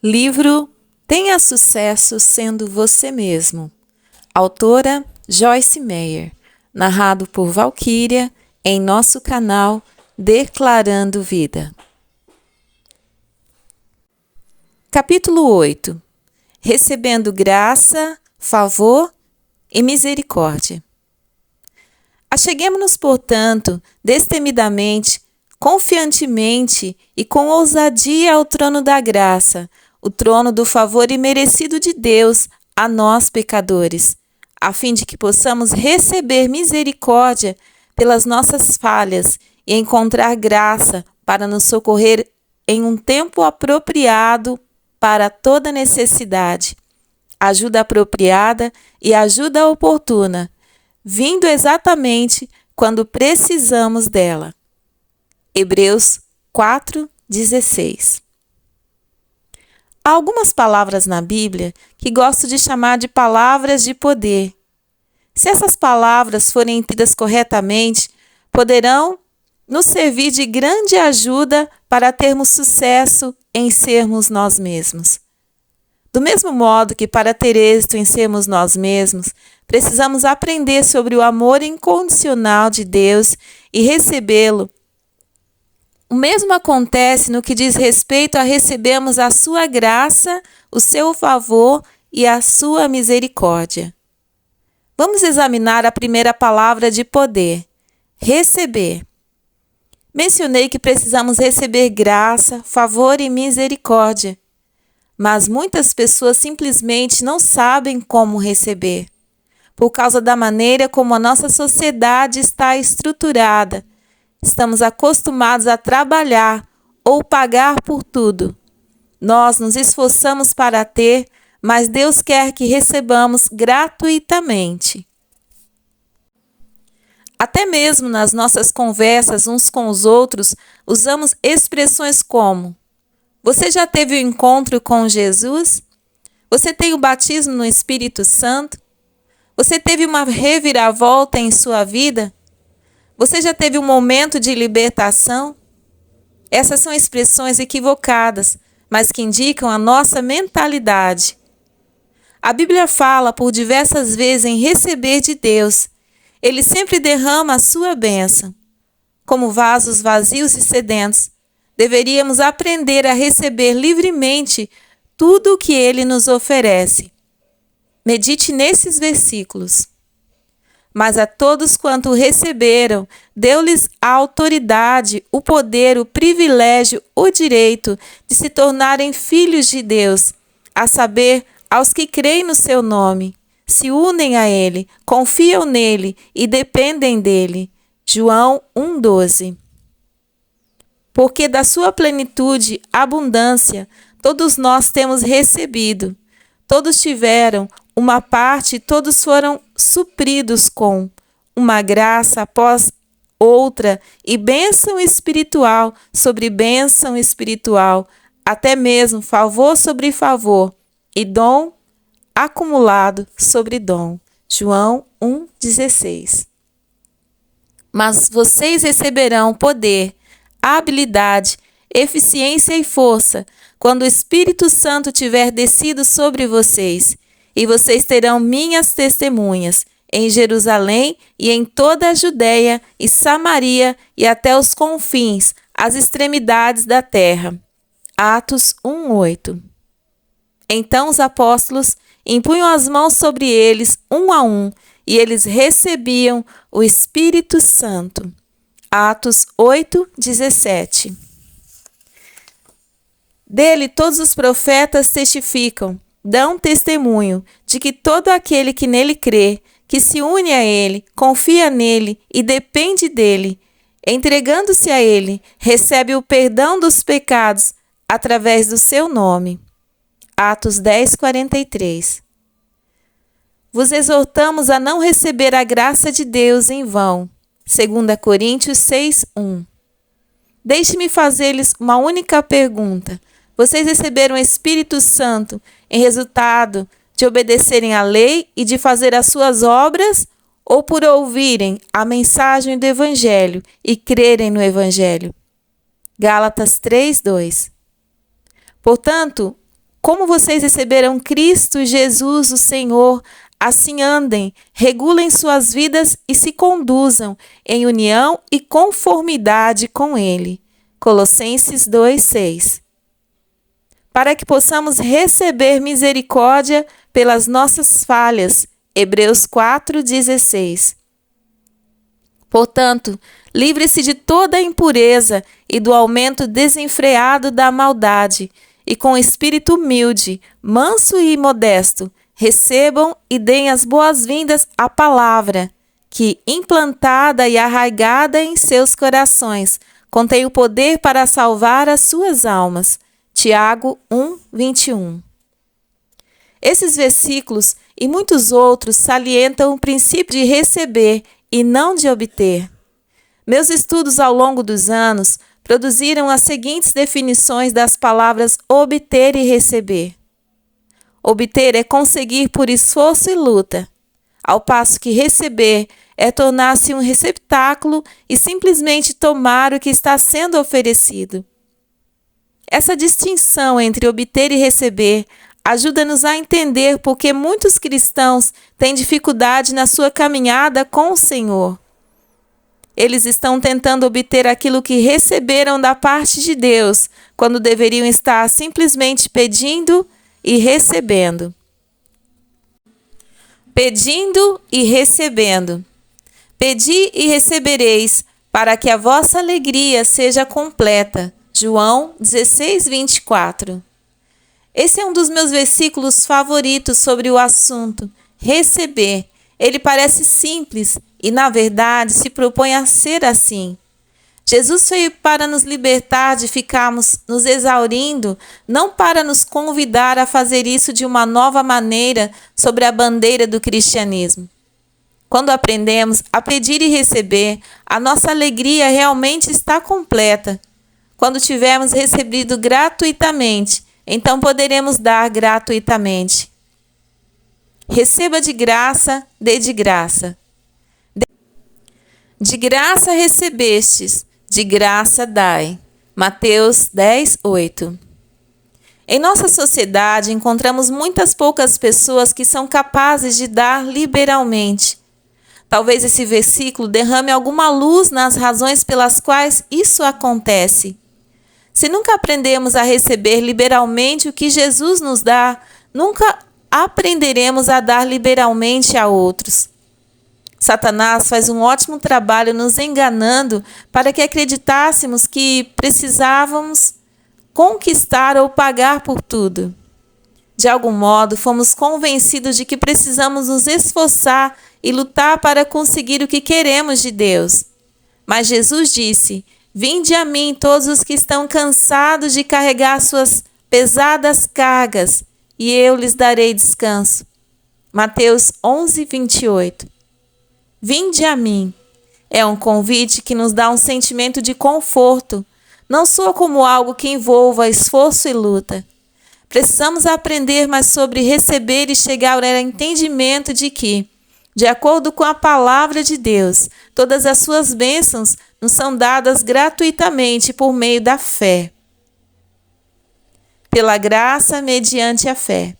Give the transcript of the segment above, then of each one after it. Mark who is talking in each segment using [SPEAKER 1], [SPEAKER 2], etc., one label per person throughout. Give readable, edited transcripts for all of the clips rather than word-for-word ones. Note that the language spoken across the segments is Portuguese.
[SPEAKER 1] Livro Tenha Sucesso Sendo Você Mesmo. Autora Joyce Meyer. Narrado por Valquíria em nosso canal Declarando Vida. Capítulo 8. Recebendo graça, favor e misericórdia. Acheguemo-nos, portanto, destemidamente, confiantemente e com ousadia ao trono da graça, o trono do favor imerecido de Deus a nós, pecadores, a fim de que possamos receber misericórdia pelas nossas falhas e encontrar graça para nos socorrer em um tempo apropriado para toda necessidade, ajuda apropriada e ajuda oportuna, vindo exatamente quando precisamos dela. Hebreus 4:16. Há algumas palavras na Bíblia que gosto de chamar de palavras de poder. Se essas palavras forem entendidas corretamente, poderão nos servir de grande ajuda para termos sucesso em sermos nós mesmos. Do mesmo modo que para ter êxito em sermos nós mesmos, precisamos aprender sobre o amor incondicional de Deus e recebê-lo. O mesmo acontece no que diz respeito a recebermos a sua graça, o seu favor e a sua misericórdia. Vamos examinar a primeira palavra de poder, receber. Mencionei que precisamos receber graça, favor e misericórdia, mas muitas pessoas simplesmente não sabem como receber, por causa da maneira como a nossa sociedade está estruturada. Estamos acostumados a trabalhar ou pagar por tudo. Nós nos esforçamos para ter, mas Deus quer que recebamos gratuitamente. Até mesmo nas nossas conversas uns com os outros, usamos expressões como: você já teve um encontro com Jesus? Você tem o batismo no Espírito Santo? Você teve uma reviravolta em sua vida? Você já teve um momento de libertação? Essas são expressões equivocadas, mas que indicam a nossa mentalidade. A Bíblia fala por diversas vezes em receber de Deus. Ele sempre derrama a sua bênção. Como vasos vazios e sedentos, deveríamos aprender a receber livremente tudo o que Ele nos oferece. Medite nesses versículos. Mas a todos quanto receberam, deu-lhes a autoridade, o poder, o privilégio, o direito de se tornarem filhos de Deus, a saber, aos que creem no seu nome, se unem a Ele, confiam nele e dependem dele. João 1:12. Porque da sua plenitude, abundância, todos nós temos recebido. Todos tiveram uma parte, todos foram supridos com uma graça após outra e bênção espiritual sobre bênção espiritual, até mesmo favor sobre favor e dom acumulado sobre dom. João 1:16. Mas vocês receberão poder, habilidade, eficiência e força quando o Espírito Santo tiver descido sobre vocês, e vocês terão minhas testemunhas em Jerusalém e em toda a Judéia e Samaria e até os confins, as extremidades da terra. Atos 1:8. Então os apóstolos impunham as mãos sobre eles, um a um, e eles recebiam o Espírito Santo. Atos 8:17. Dele todos os profetas testificam, dão testemunho de que todo aquele que nele crê, que se une a ele, confia nele e depende dele, entregando-se a ele, recebe o perdão dos pecados através do seu nome. Atos 10:43. Vos exortamos a não receber a graça de Deus em vão. 2 Coríntios 6:1. Deixe-me fazer-lhes uma única pergunta. Vocês receberam o Espírito Santo em resultado de obedecerem à lei e de fazer as suas obras, ou por ouvirem a mensagem do Evangelho e crerem no Evangelho? Gálatas 3:2. Portanto, Como vocês receberam Cristo Jesus, o Senhor, assim andem, regulem suas vidas e se conduzam em união e conformidade com Ele. Colossenses 2:6. Para que possamos receber misericórdia pelas nossas falhas. Hebreus 4:16. Portanto, livre-se de toda a impureza e do aumento desenfreado da maldade, e com espírito humilde, manso e modesto, recebam e deem as boas-vindas à palavra, que, implantada e arraigada em seus corações, contém o poder para salvar as suas almas. Tiago 1:21. Esses versículos e muitos outros salientam o princípio de receber e não de obter. Meus estudos ao longo dos anos produziram as seguintes definições das palavras obter e receber. Obter é conseguir por esforço e luta, ao passo que receber é tornar-se um receptáculo e simplesmente tomar o que está sendo oferecido. Essa distinção entre obter e receber ajuda-nos a entender por que muitos cristãos têm dificuldade na sua caminhada com o Senhor. Eles estão tentando obter aquilo que receberam da parte de Deus, quando deveriam estar simplesmente pedindo e recebendo. Pedindo e recebendo. Pedi e recebereis, para que a vossa alegria seja completa. João 16:24. Esse é um dos meus versículos favoritos sobre o assunto, receber. Ele parece simples e, na verdade, se propõe a ser assim. Jesus veio para nos libertar de ficarmos nos exaurindo, não para nos convidar a fazer isso de uma nova maneira sobre a bandeira do cristianismo. Quando aprendemos a pedir e receber, a nossa alegria realmente está completa. Quando tivermos recebido gratuitamente, então poderemos dar gratuitamente. Receba de graça, dê de graça. De graça recebestes, de graça dai. Mateus 10:8. Em nossa sociedade, encontramos muitas poucas pessoas que são capazes de dar liberalmente. Talvez esse versículo derrame alguma luz nas razões pelas quais isso acontece. Se nunca aprendemos a receber liberalmente o que Jesus nos dá, nunca aprenderemos a dar liberalmente a outros. Satanás faz um ótimo trabalho nos enganando para que acreditássemos que precisávamos conquistar ou pagar por tudo. De algum modo, fomos convencidos de que precisamos nos esforçar e lutar para conseguir o que queremos de Deus. Mas Jesus disse: vinde a mim todos os que estão cansados de carregar suas pesadas cargas, e eu lhes darei descanso. Mateus 11:28. Vinde a mim. É um convite que nos dá um sentimento de conforto, não soa como algo que envolva esforço e luta. Precisamos aprender mais sobre receber e chegar ao entendimento de que, de acordo com a palavra de Deus, todas as suas bênçãos nos são dadas gratuitamente por meio da fé. Pela graça, mediante a fé.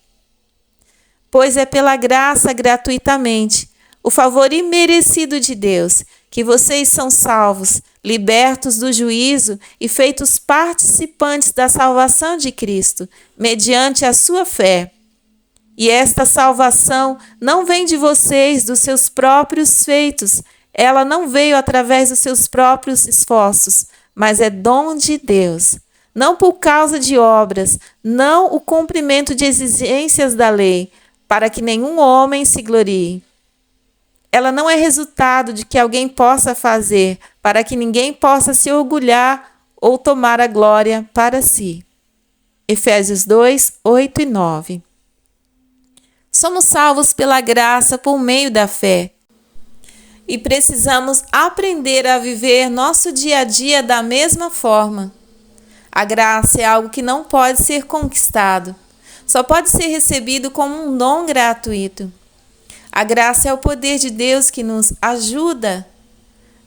[SPEAKER 1] Pois é pela graça gratuitamente, o favor imerecido de Deus, que vocês são salvos, libertos do juízo e feitos participantes da salvação de Cristo, mediante a sua fé. E esta salvação não vem de vocês, dos seus próprios feitos. Ela não veio através dos seus próprios esforços, mas é dom de Deus. Não por causa de obras, não o cumprimento de exigências da lei, para que nenhum homem se glorie. Ela não é resultado de que alguém possa fazer, para que ninguém possa se orgulhar ou tomar a glória para si. Efésios 2:8 e 9. Somos salvos pela graça por meio da fé. E precisamos aprender a viver nosso dia a dia da mesma forma. A graça é algo que não pode ser conquistado. Só pode ser recebido como um dom gratuito. A graça é o poder de Deus que nos ajuda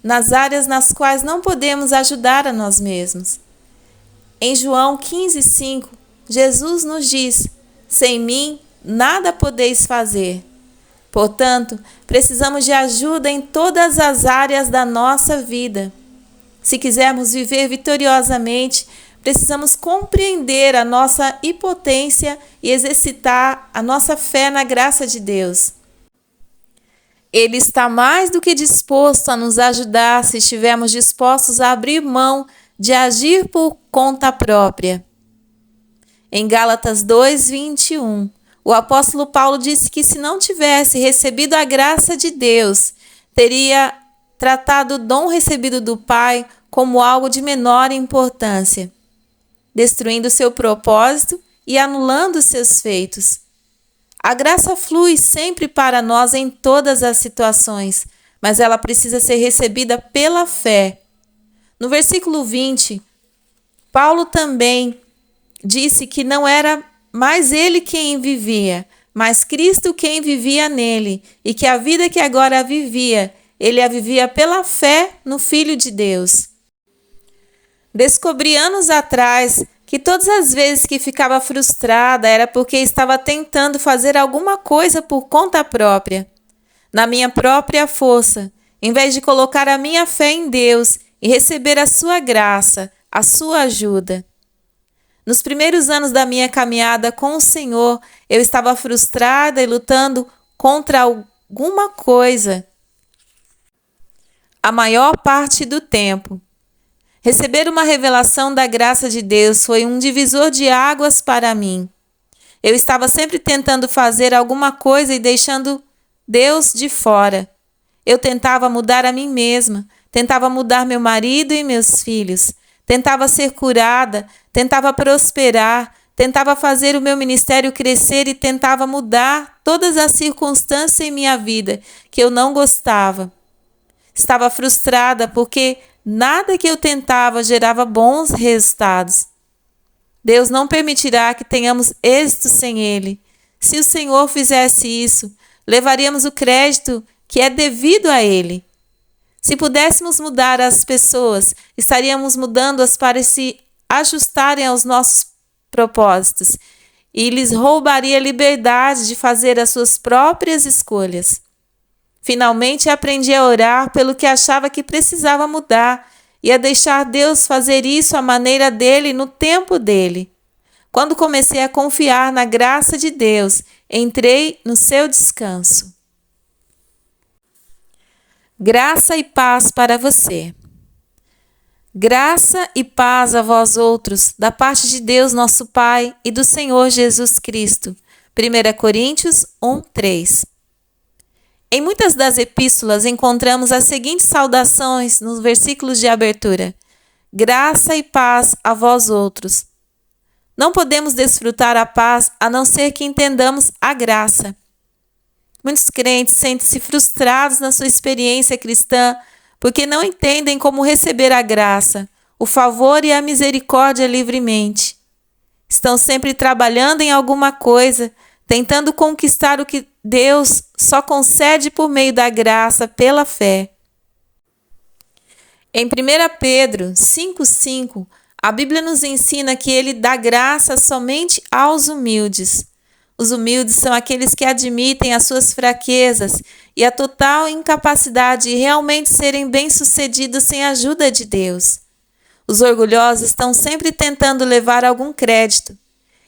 [SPEAKER 1] nas áreas nas quais não podemos ajudar a nós mesmos. Em João 15:5, Jesus nos diz: sem mim, nada podeis fazer. Portanto, precisamos de ajuda em todas as áreas da nossa vida. Se quisermos viver vitoriosamente, precisamos compreender a nossa impotência e exercitar a nossa fé na graça de Deus. Ele está mais do que disposto a nos ajudar se estivermos dispostos a abrir mão de agir por conta própria. Em Gálatas 2:21, o apóstolo Paulo disse que se não tivesse recebido a graça de Deus, teria tratado o dom recebido do Pai como algo de menor importância, destruindo seu propósito e anulando seus feitos. A graça flui sempre para nós em todas as situações, mas ela precisa ser recebida pela fé. No versículo 20, Paulo também disse que não era mais ele quem vivia, mas Cristo quem vivia nele, e que a vida que agora vivia, ele a vivia pela fé no Filho de Deus. Descobri anos atrás que todas as vezes que ficava frustrada era porque estava tentando fazer alguma coisa por conta própria, na minha própria força, em vez de colocar a minha fé em Deus e receber a sua graça, a sua ajuda. Nos primeiros anos da minha caminhada com o Senhor, eu estava frustrada e lutando contra alguma coisa a maior parte do tempo. Receber uma revelação da graça de Deus foi um divisor de águas para mim. Eu estava sempre tentando fazer alguma coisa e deixando Deus de fora. Eu tentava mudar a mim mesma, tentava mudar meu marido e meus filhos, tentava ser curada, tentava prosperar, tentava fazer o meu ministério crescer e tentava mudar todas as circunstâncias em minha vida que eu não gostava. Estava frustrada porque nada que eu tentava gerava bons resultados. Deus não permitirá que tenhamos êxito sem Ele. Se o Senhor fizesse isso, levaríamos o crédito que é devido a Ele. Se pudéssemos mudar as pessoas, estaríamos mudando-as para se ajustarem aos nossos propósitos e lhes roubaria a liberdade de fazer as suas próprias escolhas. Finalmente aprendi a orar pelo que achava que precisava mudar e a deixar Deus fazer isso à maneira dele no tempo dele. Quando comecei a confiar na graça de Deus, entrei no seu descanso. Graça e paz para você. Graça e paz a vós outros, da parte de Deus nosso Pai e do Senhor Jesus Cristo. 1 Coríntios 1:3. Em muitas das epístolas encontramos as seguintes saudações nos versículos de abertura: graça e paz a vós outros. Não podemos desfrutar a paz a não ser que entendamos a graça. Muitos crentes sentem-se frustrados na sua experiência cristã porque não entendem como receber a graça, o favor e a misericórdia livremente. Estão sempre trabalhando em alguma coisa, tentando conquistar o que Deus só concede por meio da graça pela fé. Em 1 Pedro 5,5, a Bíblia nos ensina que Ele dá graça somente aos humildes. Os humildes são aqueles que admitem as suas fraquezas e a total incapacidade de realmente serem bem-sucedidos sem a ajuda de Deus. Os orgulhosos estão sempre tentando levar algum crédito.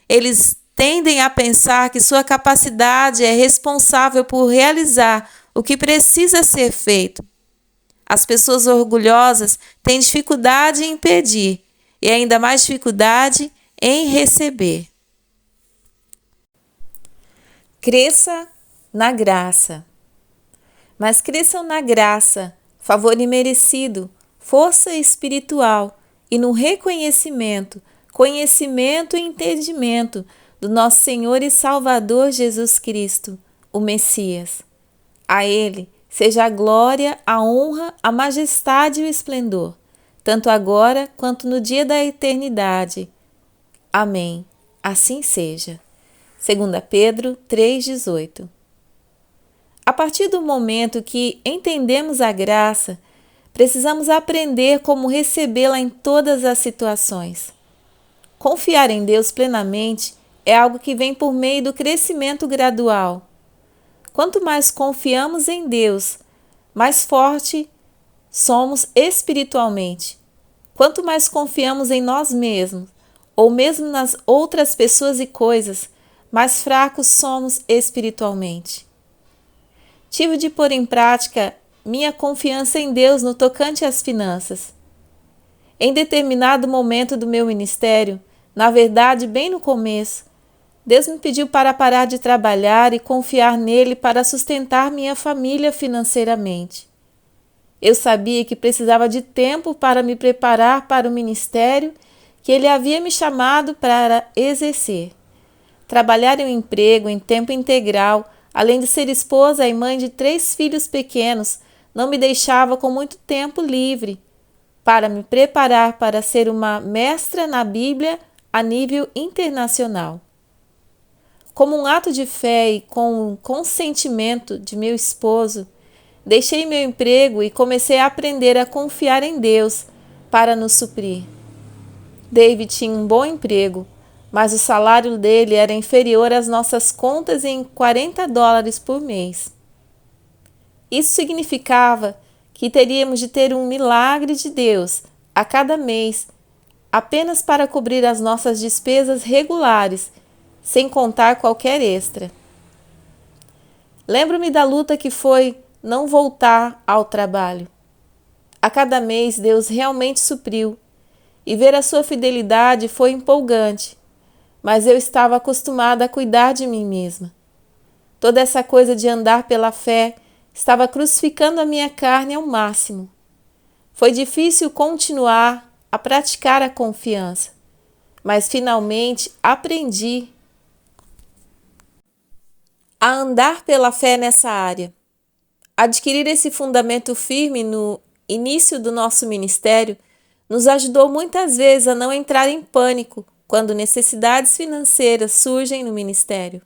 [SPEAKER 1] Eles tendem a pensar que sua capacidade é responsável por realizar o que precisa ser feito. As pessoas orgulhosas têm dificuldade em pedir e ainda mais dificuldade em receber. Cresça na graça. Mas cresçam na graça, favor imerecido, força espiritual e no reconhecimento, conhecimento e entendimento do nosso Senhor e Salvador Jesus Cristo, o Messias. A Ele seja a glória, a honra, a majestade e o esplendor, tanto agora quanto no dia da eternidade. Amém. Assim seja. 2 Pedro 3,18. A partir do momento que entendemos a graça, precisamos aprender como recebê-la em todas as situações. Confiar em Deus plenamente é algo que vem por meio do crescimento gradual. Quanto mais confiamos em Deus, mais forte somos espiritualmente. Quanto mais confiamos em nós mesmos, ou mesmo nas outras pessoas e coisas, mais fracos somos espiritualmente. Tive de pôr em prática minha confiança em Deus no tocante às finanças. Em determinado momento do meu ministério, na verdade, bem no começo, Deus me pediu para parar de trabalhar e confiar nele para sustentar minha família financeiramente. Eu sabia que precisava de tempo para me preparar para o ministério que ele havia me chamado para exercer. Trabalhar em um emprego em tempo integral, além de ser esposa e mãe de 3 filhos pequenos, não me deixava com muito tempo livre para me preparar para ser uma mestra na Bíblia a nível internacional. Como um ato de fé e com o consentimento de meu esposo, deixei meu emprego e comecei a aprender a confiar em Deus para nos suprir. David tinha um bom emprego, mas o salário dele era inferior às nossas contas em $40 por mês. Isso significava que teríamos de ter um milagre de Deus a cada mês, apenas para cobrir as nossas despesas regulares, sem contar qualquer extra. Lembro-me da luta que foi não voltar ao trabalho. A cada mês Deus realmente supriu, e ver a sua fidelidade foi empolgante, mas eu estava acostumada a cuidar de mim mesma. Toda essa coisa de andar pela fé estava crucificando a minha carne ao máximo. Foi difícil continuar a praticar a confiança, mas finalmente aprendi a andar pela fé nessa área. Adquirir esse fundamento firme no início do nosso ministério nos ajudou muitas vezes a não entrar em pânico quando necessidades financeiras surgem no ministério.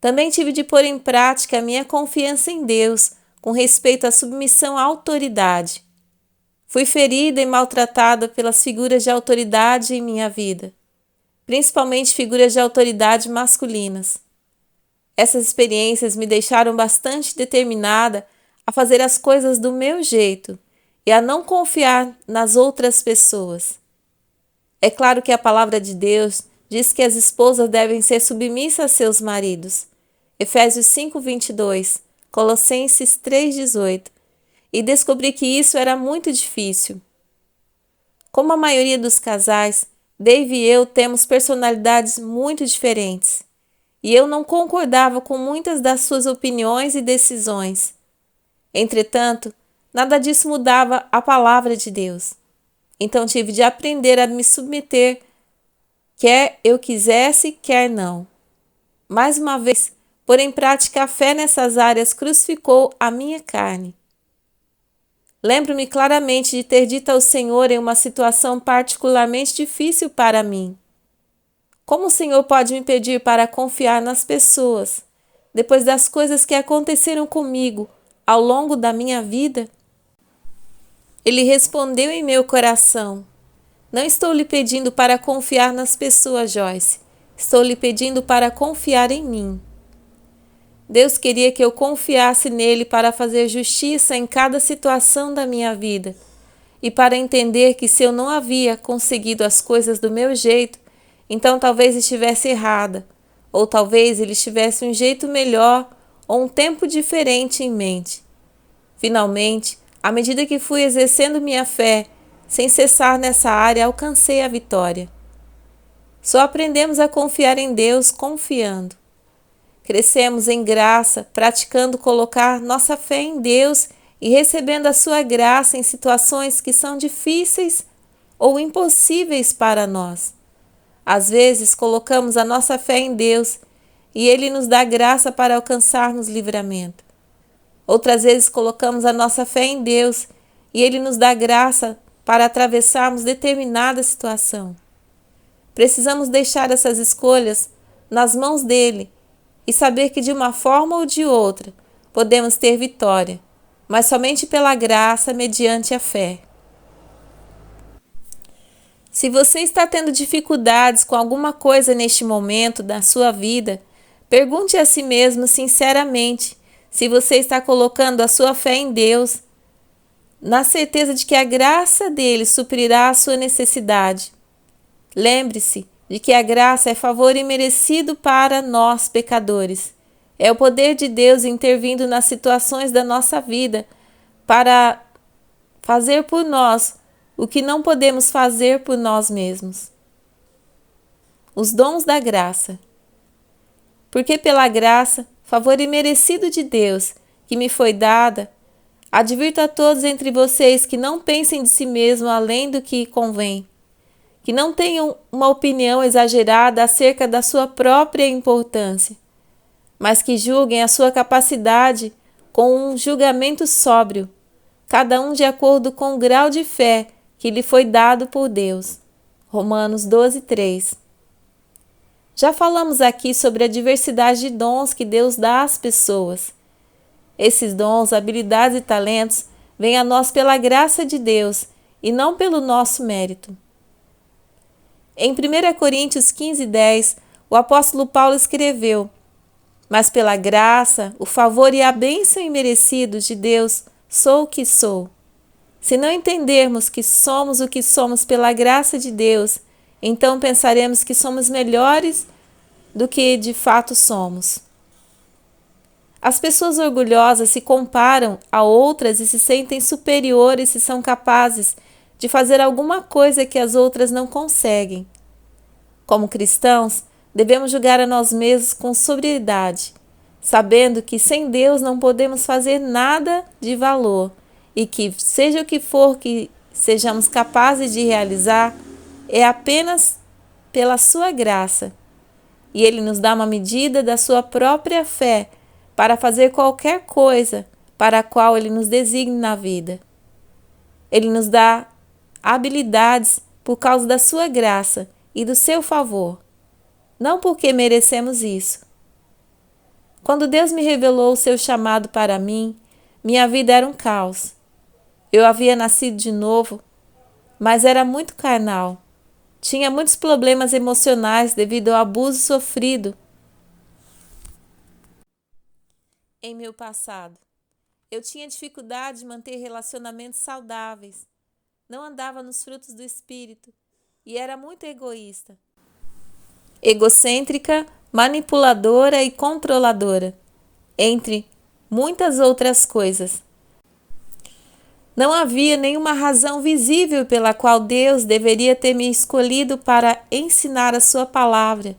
[SPEAKER 1] Também tive de pôr em prática a minha confiança em Deus com respeito à submissão à autoridade. Fui ferida e maltratada pelas figuras de autoridade em minha vida, principalmente figuras de autoridade masculinas. Essas experiências me deixaram bastante determinada a fazer as coisas do meu jeito e a não confiar nas outras pessoas. É claro que a palavra de Deus diz que as esposas devem ser submissas a seus maridos. Efésios 5:22, Colossenses 3:18. E descobri que isso era muito difícil. Como a maioria dos casais, Dave e eu temos personalidades muito diferentes. E eu não concordava com muitas das suas opiniões e decisões. Entretanto, nada disso mudava a palavra de Deus. Então tive de aprender a me submeter, quer eu quisesse, quer não. Mais uma vez, pôr em prática a fé nessas áreas crucificou a minha carne. Lembro-me claramente de ter dito ao Senhor em uma situação particularmente difícil para mim: como o Senhor pode me pedir para confiar nas pessoas, depois das coisas que aconteceram comigo ao longo da minha vida? Ele respondeu em meu coração: não estou lhe pedindo para confiar nas pessoas, Joyce. Estou lhe pedindo para confiar em mim. Deus queria que eu confiasse nele para fazer justiça em cada situação da minha vida e para entender que se eu não havia conseguido as coisas do meu jeito, então talvez estivesse errada, ou talvez ele tivesse um jeito melhor ou um tempo diferente em mente. Finalmente, à medida que fui exercendo minha fé, sem cessar nessa área, alcancei a vitória. Só aprendemos a confiar em Deus confiando. Crescemos em graça, praticando colocar nossa fé em Deus e recebendo a sua graça em situações que são difíceis ou impossíveis para nós. Às vezes, colocamos a nossa fé em Deus e Ele nos dá graça para alcançarmos livramento. Outras vezes, colocamos a nossa fé em Deus e Ele nos dá graça para atravessarmos determinada situação. Precisamos deixar essas escolhas nas mãos dele e saber que de uma forma ou de outra podemos ter vitória, mas somente pela graça mediante a fé. Se você está tendo dificuldades com alguma coisa neste momento da sua vida, pergunte a si mesmo sinceramente se você está colocando a sua fé em Deus, na certeza de que a graça dele suprirá a sua necessidade. Lembre-se de que a graça é favor imerecido para nós, pecadores. É o poder de Deus intervindo nas situações da nossa vida para fazer por nós o que não podemos fazer por nós mesmos. Os dons da graça. Porque pela graça, favor imerecido de Deus, que me foi dada, advirto a todos entre vocês que não pensem de si mesmos além do que convém, que não tenham uma opinião exagerada acerca da sua própria importância, mas que julguem a sua capacidade com um julgamento sóbrio, cada um de acordo com o grau de fé que lhe foi dado por Deus. Romanos 12:3. Já falamos aqui sobre a diversidade de dons que Deus dá às pessoas. Esses dons, habilidades e talentos vêm a nós pela graça de Deus e não pelo nosso mérito. Em 1 Coríntios 15:10, o apóstolo Paulo escreveu: Mas pela graça, o favor e a bênção imerecidos de Deus, sou o que sou. Se não entendermos que somos o que somos pela graça de Deus, então pensaremos que somos melhores do que de fato somos. As pessoas orgulhosas se comparam a outras e se sentem superiores se são capazes de fazer alguma coisa que as outras não conseguem. Como cristãos, devemos julgar a nós mesmos com sobriedade, sabendo que sem Deus não podemos fazer nada de valor e que, seja o que for que sejamos capazes de realizar, é apenas pela sua graça. E Ele nos dá uma medida da sua própria fé para fazer qualquer coisa para a qual Ele nos designe na vida. Ele nos dá habilidades por causa da sua graça e do seu favor, não porque merecemos isso. Quando Deus me revelou o seu chamado para mim, minha vida era um caos. Eu havia nascido de novo, mas era muito carnal. Tinha muitos problemas emocionais devido ao abuso sofrido em meu passado. Eu tinha dificuldade de manter relacionamentos saudáveis. Não andava nos frutos do espírito e era muito egoísta. Egocêntrica, manipuladora e controladora, entre muitas outras coisas. Não havia nenhuma razão visível pela qual Deus deveria ter me escolhido para ensinar a sua palavra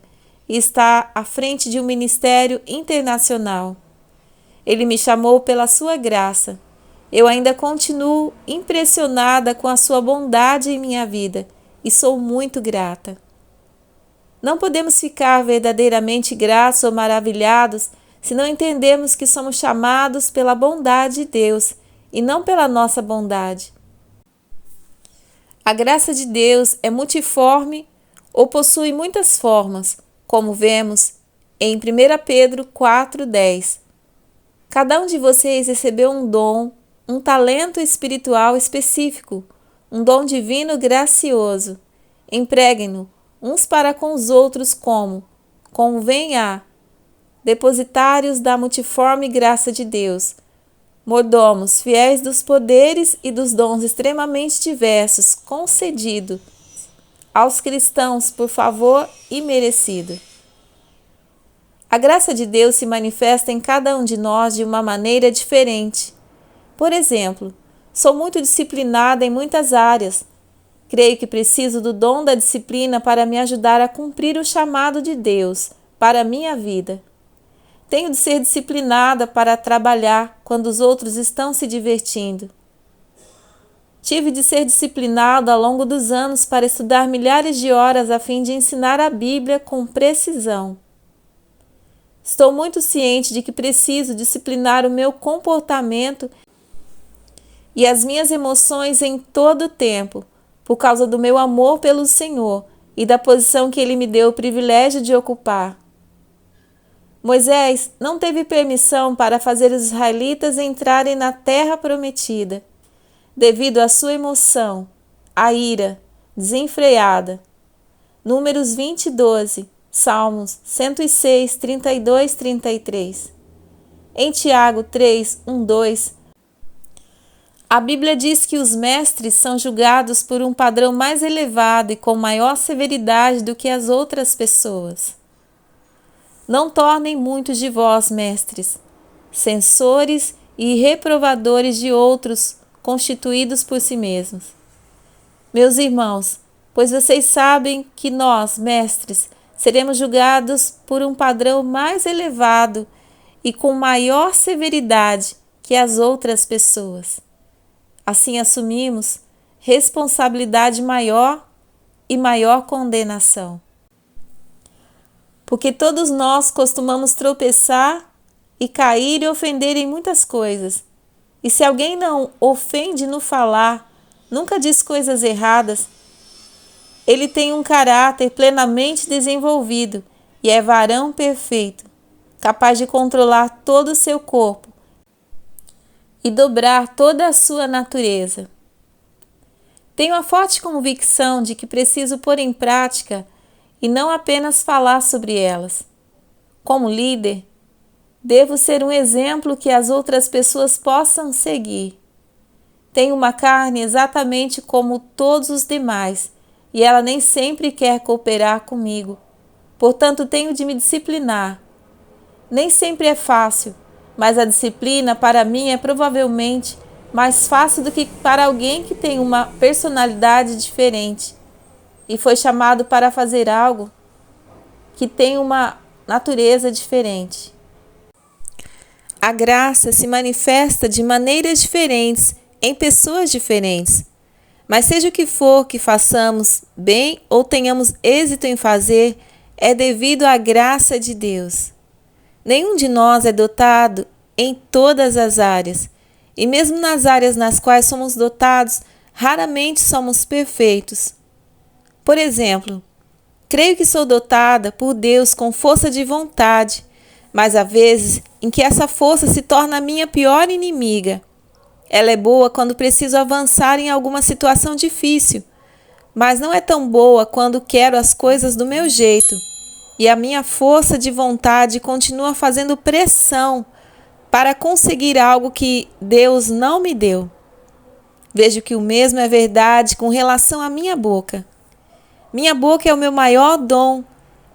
[SPEAKER 1] e estar à frente de um ministério internacional. Ele me chamou pela sua graça. Eu ainda continuo impressionada com a sua bondade em minha vida e sou muito grata. Não podemos ficar verdadeiramente gratos ou maravilhados se não entendermos que somos chamados pela bondade de Deus e não pela nossa bondade. A graça de Deus é multiforme ou possui muitas formas, como vemos em 1 Pedro 4:10. Cada um de vocês recebeu um dom, um talento espiritual específico, um dom divino gracioso. Empreguem-no uns para com os outros como convém a depositários da multiforme graça de Deus, mordomos fiéis dos poderes e dos dons extremamente diversos concedidos aos cristãos por favor imerecido. A graça de Deus se manifesta em cada um de nós de uma maneira diferente. Por exemplo, sou muito disciplinada em muitas áreas. Creio que preciso do dom da disciplina para me ajudar a cumprir o chamado de Deus para a minha vida. Tenho de ser disciplinada para trabalhar quando os outros estão se divertindo. Tive de ser disciplinada ao longo dos anos para estudar milhares de horas a fim de ensinar a Bíblia com precisão. Estou muito ciente de que preciso disciplinar o meu comportamento e as minhas emoções em todo o tempo, por causa do meu amor pelo Senhor e da posição que Ele me deu o privilégio de ocupar. Moisés não teve permissão para fazer os israelitas entrarem na terra prometida. Devido à sua emoção, a ira, desenfreada. Números 20, 12. Salmos 106, 32, 33. Em Tiago 3, 1, 2, a Bíblia diz que os mestres são julgados por um padrão mais elevado e com maior severidade do que as outras pessoas. Não tornem muitos de vós mestres, censores e reprovadores de outros, constituídos por si mesmos. Meus irmãos, pois vocês sabem que nós, mestres, seremos julgados por um padrão mais elevado e com maior severidade que as outras pessoas. Assim assumimos responsabilidade maior e maior condenação. Porque todos nós costumamos tropeçar e cair e ofender em muitas coisas. E se alguém não ofende no falar, nunca diz coisas erradas, ele tem um caráter plenamente desenvolvido e é varão perfeito, capaz de controlar todo o seu corpo e dobrar toda a sua natureza. Tenho a forte convicção de que preciso pôr em prática e não apenas falar sobre elas. Como líder, devo ser um exemplo que as outras pessoas possam seguir. Tenho uma carne exatamente como todos os demais e ela nem sempre quer cooperar comigo. Portanto, tenho de me disciplinar. Nem sempre é fácil, mas a disciplina para mim é provavelmente mais fácil do que para alguém que tem uma personalidade diferente e foi chamado para fazer algo que tem uma natureza diferente. A graça se manifesta de maneiras diferentes em pessoas diferentes, mas seja o que for que façamos bem ou tenhamos êxito em fazer, é devido à graça de Deus. Nenhum de nós é dotado em todas as áreas, e mesmo nas áreas nas quais somos dotados, raramente somos perfeitos. Por exemplo, creio que sou dotada por Deus com força de vontade, mas há vezes em que essa força se torna a minha pior inimiga. Ela é boa quando preciso avançar em alguma situação difícil, mas não é tão boa quando quero as coisas do meu jeito. E a minha força de vontade continua fazendo pressão para conseguir algo que Deus não me deu. Vejo que o mesmo é verdade com relação à minha boca. Minha boca é o meu maior dom.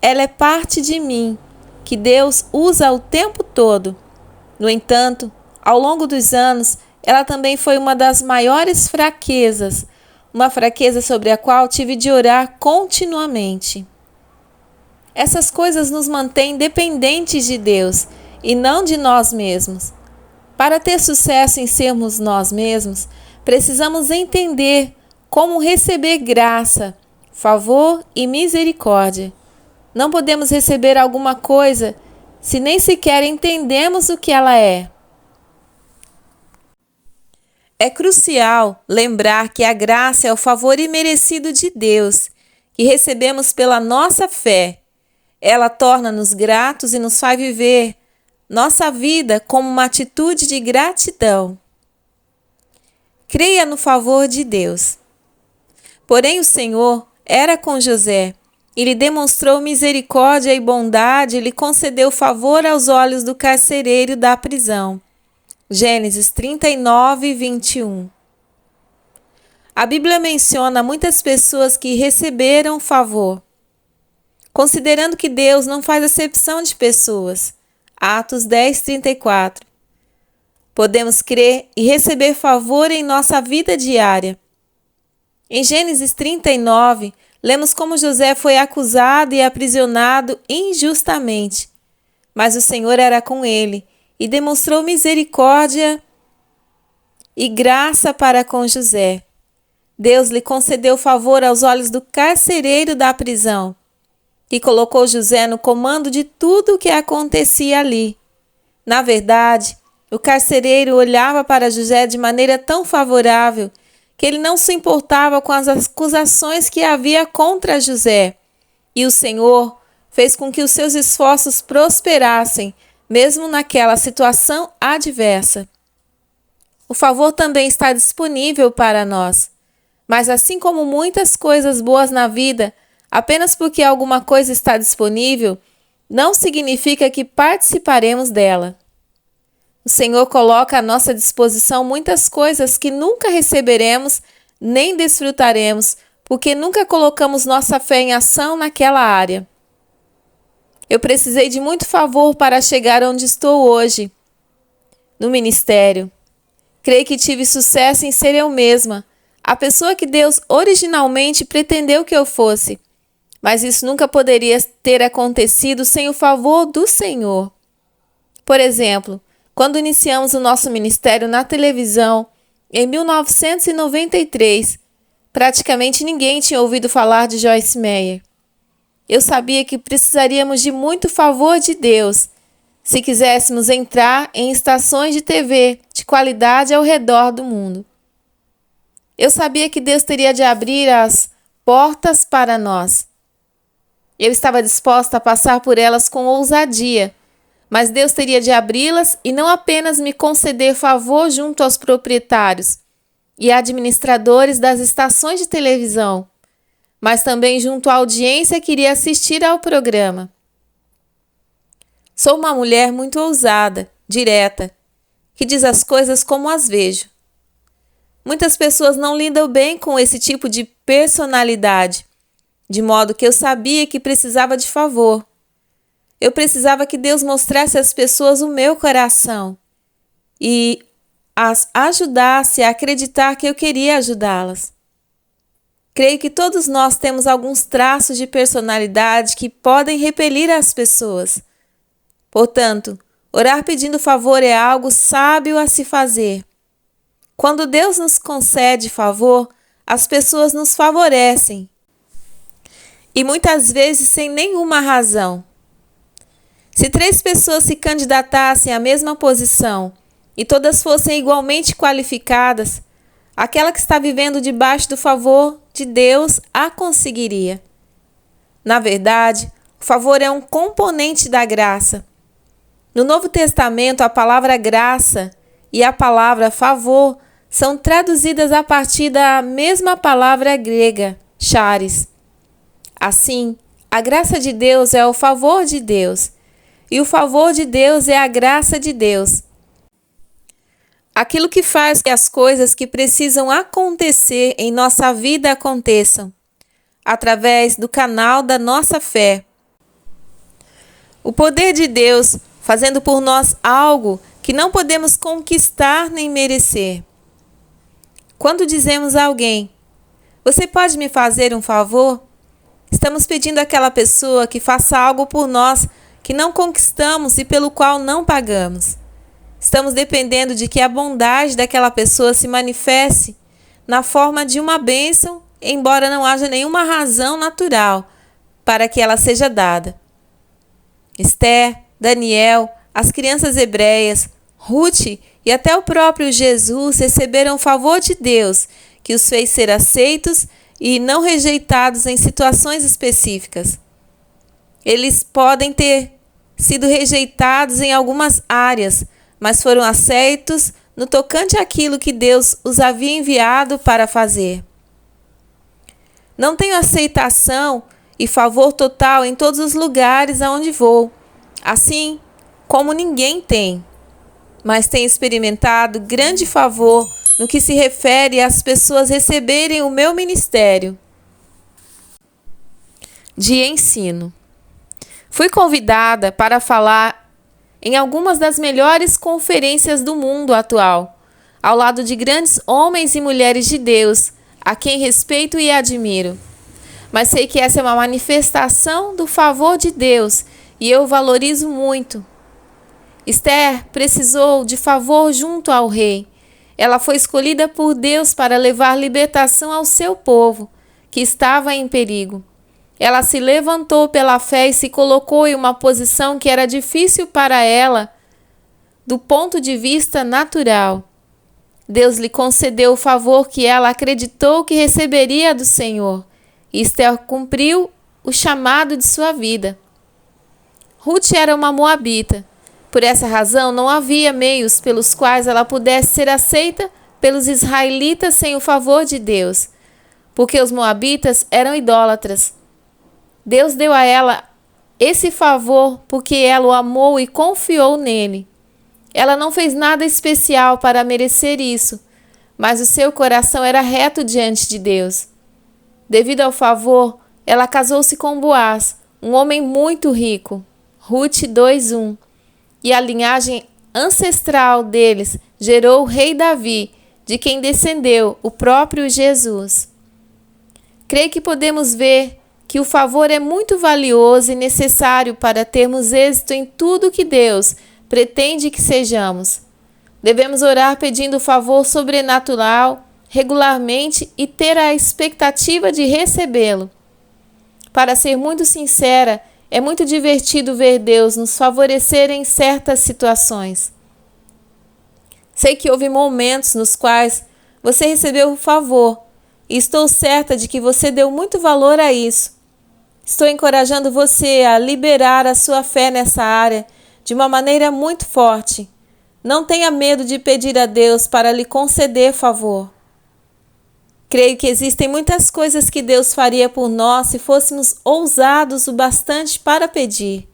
[SPEAKER 1] Ela é parte de mim, que Deus usa o tempo todo. No entanto, ao longo dos anos, ela também foi uma das maiores fraquezas, uma fraqueza sobre a qual tive de orar continuamente. Essas coisas nos mantêm dependentes de Deus e não de nós mesmos. Para ter sucesso em sermos nós mesmos, precisamos entender como receber graça, favor e misericórdia. Não podemos receber alguma coisa se nem sequer entendemos o que ela é. É crucial lembrar que a graça é o favor imerecido de Deus, que recebemos pela nossa fé. Ela torna-nos gratos e nos faz viver nossa vida como uma atitude de gratidão. Creia no favor de Deus. Porém, o Senhor era com José e lhe demonstrou misericórdia e bondade e lhe concedeu favor aos olhos do carcereiro da prisão. Gênesis 39, 21. A Bíblia menciona muitas pessoas que receberam favor, considerando que Deus não faz acepção de pessoas. Atos 10, 34. Podemos crer e receber favor em nossa vida diária. Em Gênesis 39, lemos como José foi acusado e aprisionado injustamente, mas o Senhor era com ele e demonstrou misericórdia e graça para com José. Deus lhe concedeu favor aos olhos do carcereiro da prisão, que colocou José no comando de tudo o que acontecia ali. Na verdade, o carcereiro olhava para José de maneira tão favorável que ele não se importava com as acusações que havia contra José. E o Senhor fez com que os seus esforços prosperassem, mesmo naquela situação adversa. O favor também está disponível para nós. Mas assim como muitas coisas boas na vida, apenas porque alguma coisa está disponível, não significa que participaremos dela. O Senhor coloca à nossa disposição muitas coisas que nunca receberemos nem desfrutaremos, porque nunca colocamos nossa fé em ação naquela área. Eu precisei de muito favor para chegar onde estou hoje, no ministério. Creio que tive sucesso em ser eu mesma, a pessoa que Deus originalmente pretendeu que eu fosse. Mas isso nunca poderia ter acontecido sem o favor do Senhor. Por exemplo, quando iniciamos o nosso ministério na televisão, em 1993, praticamente ninguém tinha ouvido falar de Joyce Meyer. Eu sabia que precisaríamos de muito favor de Deus se quiséssemos entrar em estações de TV de qualidade ao redor do mundo. Eu sabia que Deus teria de abrir as portas para nós. Eu estava disposta a passar por elas com ousadia, mas Deus teria de abri-las e não apenas me conceder favor junto aos proprietários e administradores das estações de televisão, mas também junto à audiência que iria assistir ao programa. Sou uma mulher muito ousada, direta, que diz as coisas como as vejo. Muitas pessoas não lidam bem com esse tipo de personalidade, de modo que eu sabia que precisava de favor. Eu precisava que Deus mostrasse às pessoas o meu coração e as ajudasse a acreditar que eu queria ajudá-las. Creio que todos nós temos alguns traços de personalidade que podem repelir as pessoas. Portanto, orar pedindo favor é algo sábio a se fazer. Quando Deus nos concede favor, as pessoas nos favorecem. E muitas vezes sem nenhuma razão. Se 3 pessoas se candidatassem à mesma posição e todas fossem igualmente qualificadas, aquela que está vivendo debaixo do favor de Deus a conseguiria. Na verdade, o favor é um componente da graça. No Novo Testamento, a palavra graça e a palavra favor são traduzidas a partir da mesma palavra grega, charis. Assim, a graça de Deus é o favor de Deus, e o favor de Deus é a graça de Deus. Aquilo que faz que as coisas que precisam acontecer em nossa vida aconteçam, através do canal da nossa fé. O poder de Deus fazendo por nós algo que não podemos conquistar nem merecer. Quando dizemos a alguém, você pode me fazer um favor? Estamos pedindo àquela pessoa que faça algo por nós que não conquistamos e pelo qual não pagamos. Estamos dependendo de que a bondade daquela pessoa se manifeste na forma de uma bênção, embora não haja nenhuma razão natural para que ela seja dada. Esther, Daniel, as crianças hebreias, Ruth e até o próprio Jesus receberam o favor de Deus, que os fez ser aceitos e não rejeitados em situações específicas. Eles podem ter sido rejeitados em algumas áreas, mas foram aceitos no tocante àquilo que Deus os havia enviado para fazer. Não tenho aceitação e favor total em todos os lugares aonde vou, assim como ninguém tem, mas tenho experimentado grande favor no que se refere às pessoas receberem o meu ministério de ensino. Fui convidada para falar em algumas das melhores conferências do mundo atual, ao lado de grandes homens e mulheres de Deus, a quem respeito e admiro. Mas sei que essa é uma manifestação do favor de Deus e eu valorizo muito. Esther precisou de favor junto ao rei. Ela foi escolhida por Deus para levar libertação ao seu povo, que estava em perigo. Ela se levantou pela fé e se colocou em uma posição que era difícil para ela, do ponto de vista natural. Deus lhe concedeu o favor que ela acreditou que receberia do Senhor, e Esther cumpriu o chamado de sua vida. Ruth era uma moabita. Por essa razão, não havia meios pelos quais ela pudesse ser aceita pelos israelitas sem o favor de Deus. porque os moabitas eram idólatras. Deus deu a ela esse favor porque ela o amou e confiou nele. Ela não fez nada especial para merecer isso, mas o seu coração era reto diante de Deus. Devido ao favor, ela casou-se com Boaz, um homem muito rico. Rute 2:1. E a linhagem ancestral deles gerou o rei Davi, de quem descendeu o próprio Jesus. Creio que podemos ver que o favor é muito valioso e necessário para termos êxito em tudo que Deus pretende que sejamos. Devemos orar pedindo favor sobrenatural regularmente e ter a expectativa de recebê-lo. Para ser muito sincera, é muito divertido ver Deus nos favorecer em certas situações. Sei que houve momentos nos quais você recebeu o favor e estou certa de que você deu muito valor a isso. Estou encorajando você a liberar a sua fé nessa área de uma maneira muito forte. Não tenha medo de pedir a Deus para lhe conceder favor. Creio que existem muitas coisas que Deus faria por nós se fôssemos ousados o bastante para pedir.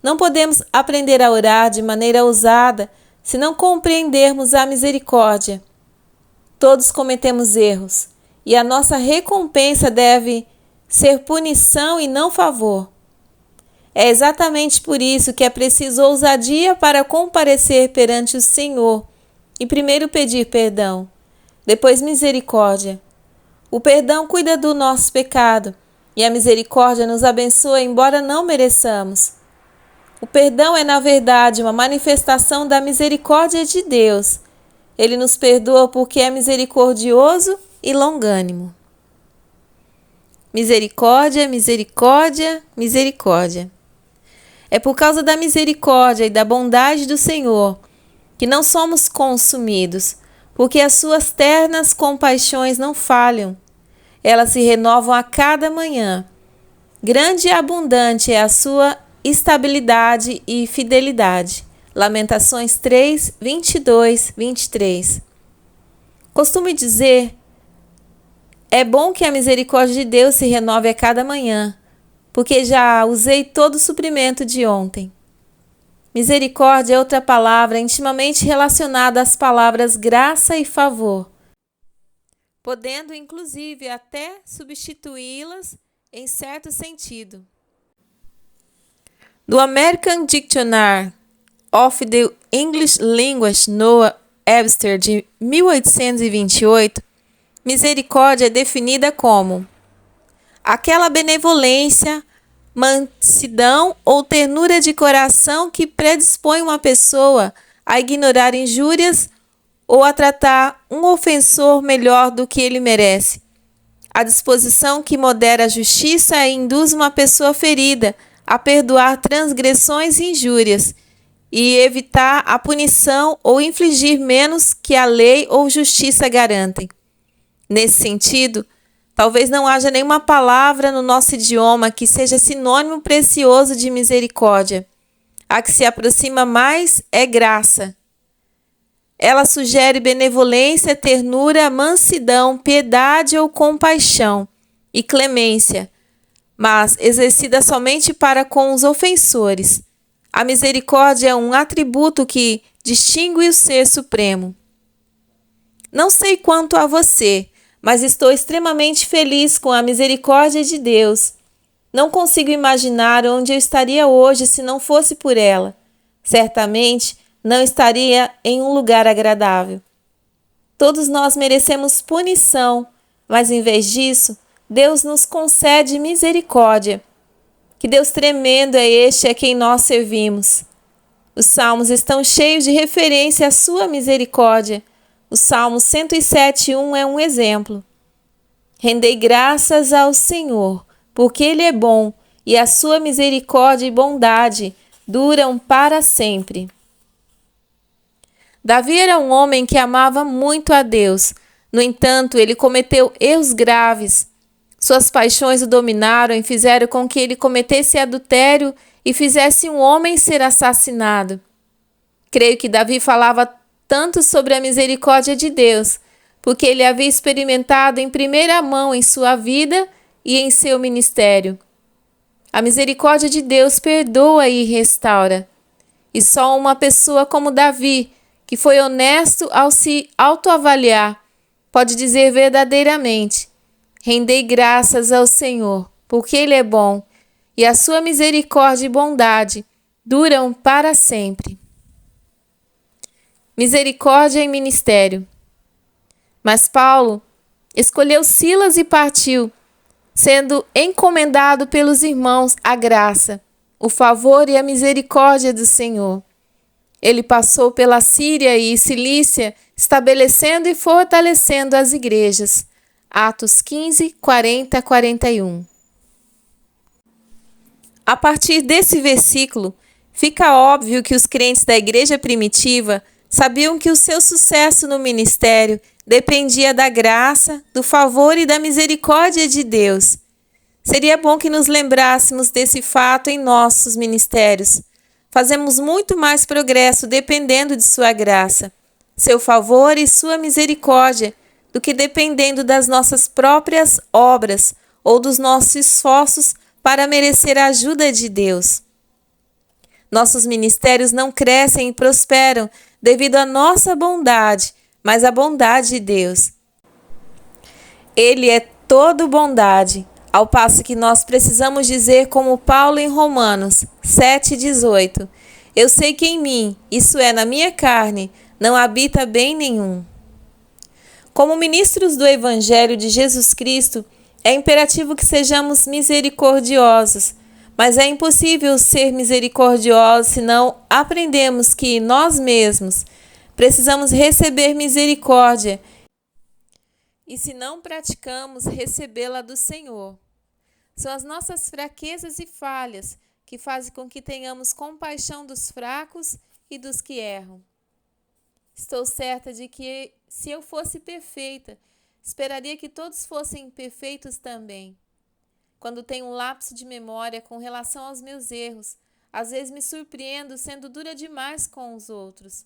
[SPEAKER 1] Não podemos aprender a orar de maneira ousada se não compreendermos a misericórdia. Todos cometemos erros, e a nossa recompensa deve ser punição e não favor. É exatamente por isso que é preciso ousadia para comparecer perante o Senhor e primeiro pedir perdão, depois misericórdia. O perdão cuida do nosso pecado e a misericórdia nos abençoa embora não mereçamos. O perdão é, na verdade, uma manifestação da misericórdia de Deus. Ele nos perdoa porque é misericordioso e longânimo. Misericórdia, misericórdia, misericórdia. É por causa da misericórdia e da bondade do Senhor que não somos consumidos, porque as suas ternas compaixões não falham. Elas se renovam a cada manhã. Grande e abundante é a sua estabilidade e fidelidade. Lamentações 3, 22, 23. Costumo dizer, é bom que a misericórdia de Deus se renove a cada manhã, porque já usei todo o suprimento de ontem. Misericórdia é outra palavra intimamente relacionada às palavras graça e favor, podendo inclusive até substituí-las em certo sentido. Do American Dictionary of the English Language Noah Webster de 1828, misericórdia é definida como aquela benevolência, mansidão ou ternura de coração que predispõe uma pessoa a ignorar injúrias ou a tratar um ofensor melhor do que ele merece. A disposição que modera a justiça e induz uma pessoa ferida a perdoar transgressões e injúrias e evitar a punição ou infligir menos que a lei ou justiça garantem. Nesse sentido, talvez não haja nenhuma palavra no nosso idioma que seja sinônimo precioso de misericórdia. A que se aproxima mais é graça. Ela sugere benevolência, ternura, mansidão, piedade ou compaixão e clemência, mas exercida somente para com os ofensores. A misericórdia é um atributo que distingue o Ser Supremo. Não sei quanto a você, mas estou extremamente feliz com a misericórdia de Deus. Não consigo imaginar onde eu estaria hoje se não fosse por ela. Certamente, não estaria em um lugar agradável. Todos nós merecemos punição, mas em vez disso, Deus nos concede misericórdia. Que Deus tremendo é este a quem nós servimos. Os salmos estão cheios de referência à sua misericórdia. O Salmo 107:1 é um exemplo. Rendei graças ao Senhor, porque Ele é bom e a sua misericórdia e bondade duram para sempre. Davi era um homem que amava muito a Deus. No entanto, ele cometeu erros graves. Suas paixões o dominaram e fizeram com que ele cometesse adultério e fizesse um homem ser assassinado. Creio que Davi falava tanto sobre a misericórdia de Deus, porque ele havia experimentado em primeira mão em sua vida e em seu ministério. A misericórdia de Deus perdoa e restaura. E só uma pessoa como Davi, que foi honesto ao se autoavaliar, pode dizer verdadeiramente: rendei graças ao Senhor, porque Ele é bom, e a sua misericórdia e bondade duram para sempre. Misericórdia e ministério. Mas Paulo escolheu Silas e partiu, sendo encomendado pelos irmãos a graça, o favor e a misericórdia do Senhor. Ele passou pela Síria e Cilícia, estabelecendo e fortalecendo as igrejas. Atos 15, 40 a 41. A partir desse versículo, fica óbvio que os crentes da igreja primitiva sabiam que o seu sucesso no ministério dependia da graça, do favor e da misericórdia de Deus. Seria bom que nos lembrássemos desse fato em nossos ministérios. Fazemos muito mais progresso dependendo de sua graça, seu favor e sua misericórdia, do que dependendo das nossas próprias obras ou dos nossos esforços para merecer a ajuda de Deus. Nossos ministérios não crescem e prosperam devido à nossa bondade, mas à bondade de Deus. Ele é todo bondade, ao passo que nós precisamos dizer como Paulo em Romanos 7,18: eu sei que em mim, isso é, na minha carne, não habita bem nenhum. Como ministros do Evangelho de Jesus Cristo, é imperativo que sejamos misericordiosos, mas é impossível ser misericordiosos se não aprendemos que nós mesmos precisamos receber misericórdia e se não praticamos recebê-la do Senhor. São as nossas fraquezas e falhas que fazem com que tenhamos compaixão dos fracos e dos que erram. Estou certa de que, se eu fosse perfeita, esperaria que todos fossem perfeitos também. Quando tenho um lapso de memória com relação aos meus erros, às vezes me surpreendo sendo dura demais com os outros.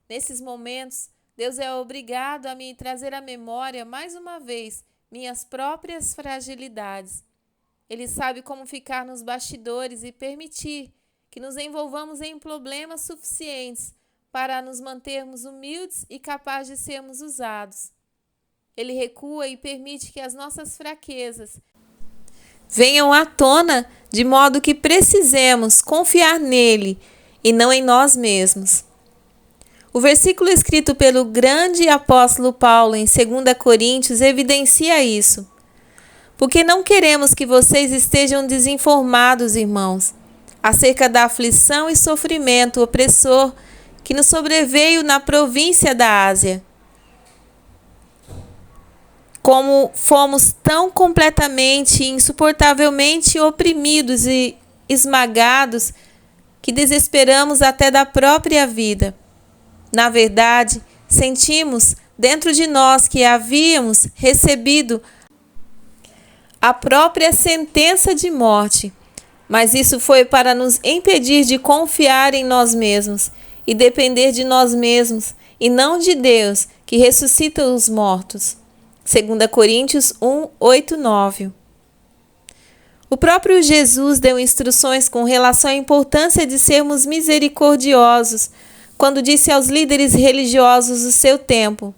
[SPEAKER 1] Nesses momentos, Deus é obrigado a me trazer à memória, mais uma vez, minhas próprias fragilidades. Ele sabe como ficar nos bastidores e permitir que nos envolvamos em problemas suficientes para nos mantermos humildes e capazes de sermos usados. Ele recua e permite que as nossas fraquezas venham à tona, de modo que precisemos confiar nele e não em nós mesmos. O versículo escrito pelo grande apóstolo Paulo em 2 Coríntios evidencia isso. Porque não queremos que vocês estejam desinformados, irmãos, acerca da aflição e sofrimento opressor que nos sobreveio na província da Ásia. Como fomos tão completamente e insuportavelmente oprimidos e esmagados que desesperamos até da própria vida. Na verdade, sentimos dentro de nós que havíamos recebido a própria sentença de morte, mas isso foi para nos impedir de confiar em nós mesmos e depender de nós mesmos e não de Deus, que ressuscita os mortos. 2 Coríntios 1, 8, 9. O próprio Jesus deu instruções com relação à importância de sermos misericordiosos, quando disse aos líderes religiosos do seu tempo: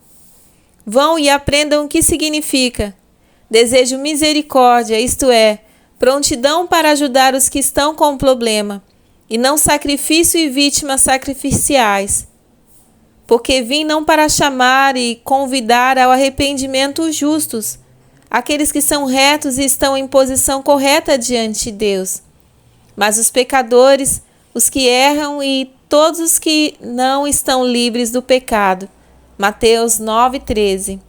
[SPEAKER 1] vão e aprendam o que significa desejo misericórdia, isto é, prontidão para ajudar os que estão com problema, e não sacrifício e vítimas sacrificiais. Porque vim não para chamar e convidar ao arrependimento os justos, aqueles que são retos e estão em posição correta diante de Deus, mas os pecadores, os que erram e todos os que não estão livres do pecado. Mateus 9:13.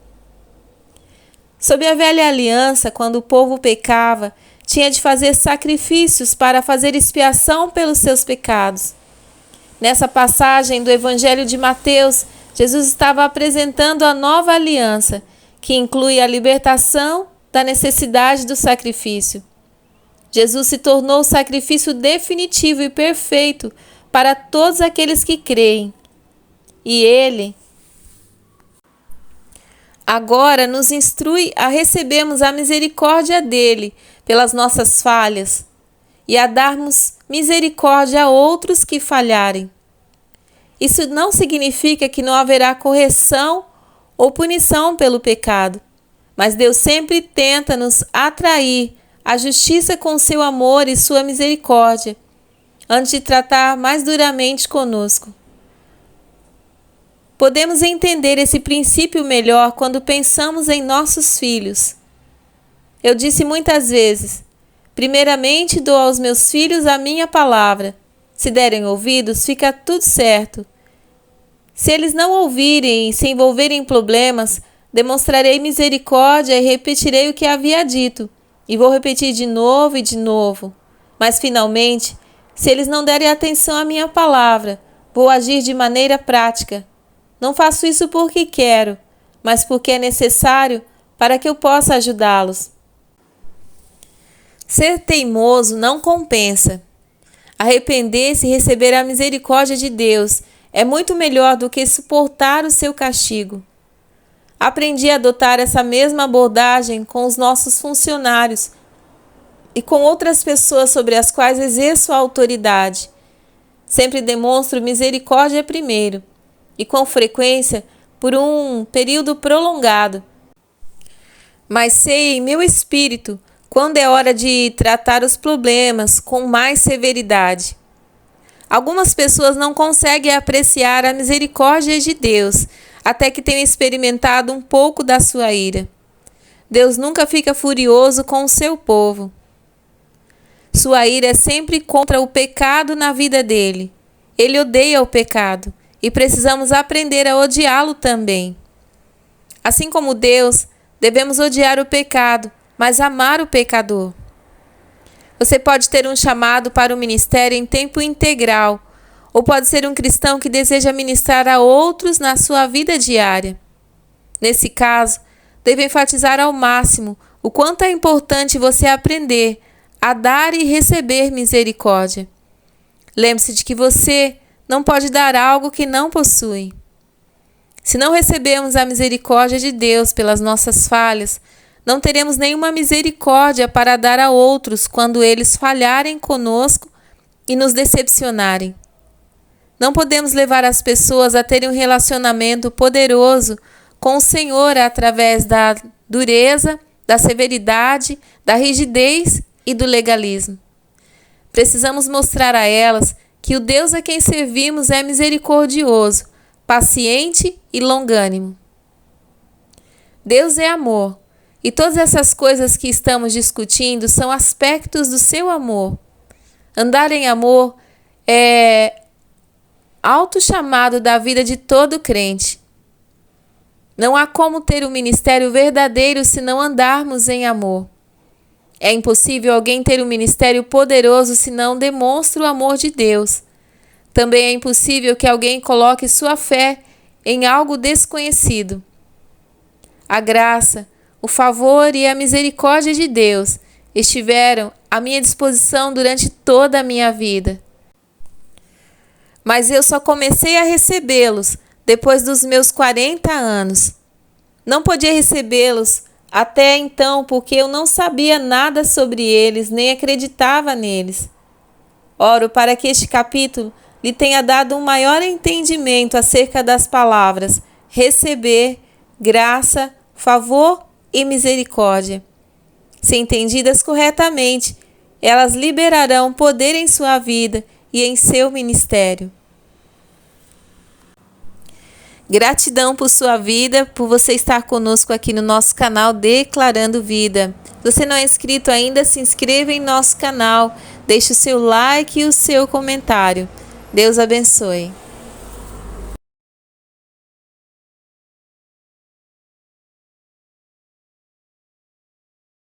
[SPEAKER 1] Sob a velha aliança, quando o povo pecava, tinha de fazer sacrifícios para fazer expiação pelos seus pecados. Nessa passagem do Evangelho de Mateus, Jesus estava apresentando a nova aliança, que inclui a libertação da necessidade do sacrifício. Jesus se tornou o sacrifício definitivo e perfeito para todos aqueles que creem. E ele agora nos instrui a recebermos a misericórdia dele pelas nossas falhas e a darmos misericórdia a outros que falharem. Isso não significa que não haverá correção ou punição pelo pecado, mas Deus sempre tenta nos atrair à justiça com seu amor e sua misericórdia, antes de tratar mais duramente conosco. Podemos entender esse princípio melhor quando pensamos em nossos filhos. Eu disse muitas vezes: primeiramente dou aos meus filhos a minha palavra. Se derem ouvidos, fica tudo certo. Se eles não ouvirem e se envolverem em problemas, demonstrarei misericórdia e repetirei o que havia dito. E vou repetir de novo e de novo. Mas, finalmente, se eles não derem atenção à minha palavra, vou agir de maneira prática. Não faço isso porque quero, mas porque é necessário para que eu possa ajudá-los. Ser teimoso não compensa. Arrepender-se e receber a misericórdia de Deus é muito melhor do que suportar o seu castigo. Aprendi a adotar essa mesma abordagem com os nossos funcionários e com outras pessoas sobre as quais exerço a autoridade. Sempre demonstro misericórdia primeiro e, com frequência, por um período prolongado. Mas sei em meu espírito quando é hora de tratar os problemas com mais severidade. Algumas pessoas não conseguem apreciar a misericórdia de Deus até que tenham experimentado um pouco da sua ira. Deus nunca fica furioso com o seu povo. Sua ira é sempre contra o pecado na vida dele. Ele odeia o pecado e precisamos aprender a odiá-lo também. Assim como Deus, devemos odiar o pecado, mas amar o pecador. Você pode ter um chamado para o ministério em tempo integral, ou pode ser um cristão que deseja ministrar a outros na sua vida diária. Nesse caso, devo enfatizar ao máximo o quanto é importante você aprender a dar e receber misericórdia. Lembre-se de que você não pode dar algo que não possui. Se não recebermos a misericórdia de Deus pelas nossas falhas, não teremos nenhuma misericórdia para dar a outros quando eles falharem conosco e nos decepcionarem. Não podemos levar as pessoas a terem um relacionamento poderoso com o Senhor através da dureza, da severidade, da rigidez e do legalismo. Precisamos mostrar a elas que o Deus a quem servimos é misericordioso, paciente e longânimo. Deus é amor. E todas essas coisas que estamos discutindo são aspectos do seu amor. Andar em amor é alto chamado da vida de todo crente. Não há como ter um ministério verdadeiro se não andarmos em amor. É impossível alguém ter um ministério poderoso se não demonstra o amor de Deus. Também é impossível que alguém coloque sua fé em algo desconhecido. A graça, o favor e a misericórdia de Deus estiveram à minha disposição durante toda a minha vida. Mas eu só comecei a recebê-los depois dos meus 40 anos. Não podia recebê-los até então porque eu não sabia nada sobre eles, nem acreditava neles. Oro para que este capítulo lhe tenha dado um maior entendimento acerca das palavras receber, graça, favor e misericórdia. Se entendidas corretamente, elas liberarão poder em sua vida e em seu ministério. Gratidão por sua vida, por você estar conosco aqui no nosso canal Declarando Vida. Se você não é inscrito ainda, se inscreva em nosso canal, deixe o seu like e o seu comentário. Deus abençoe.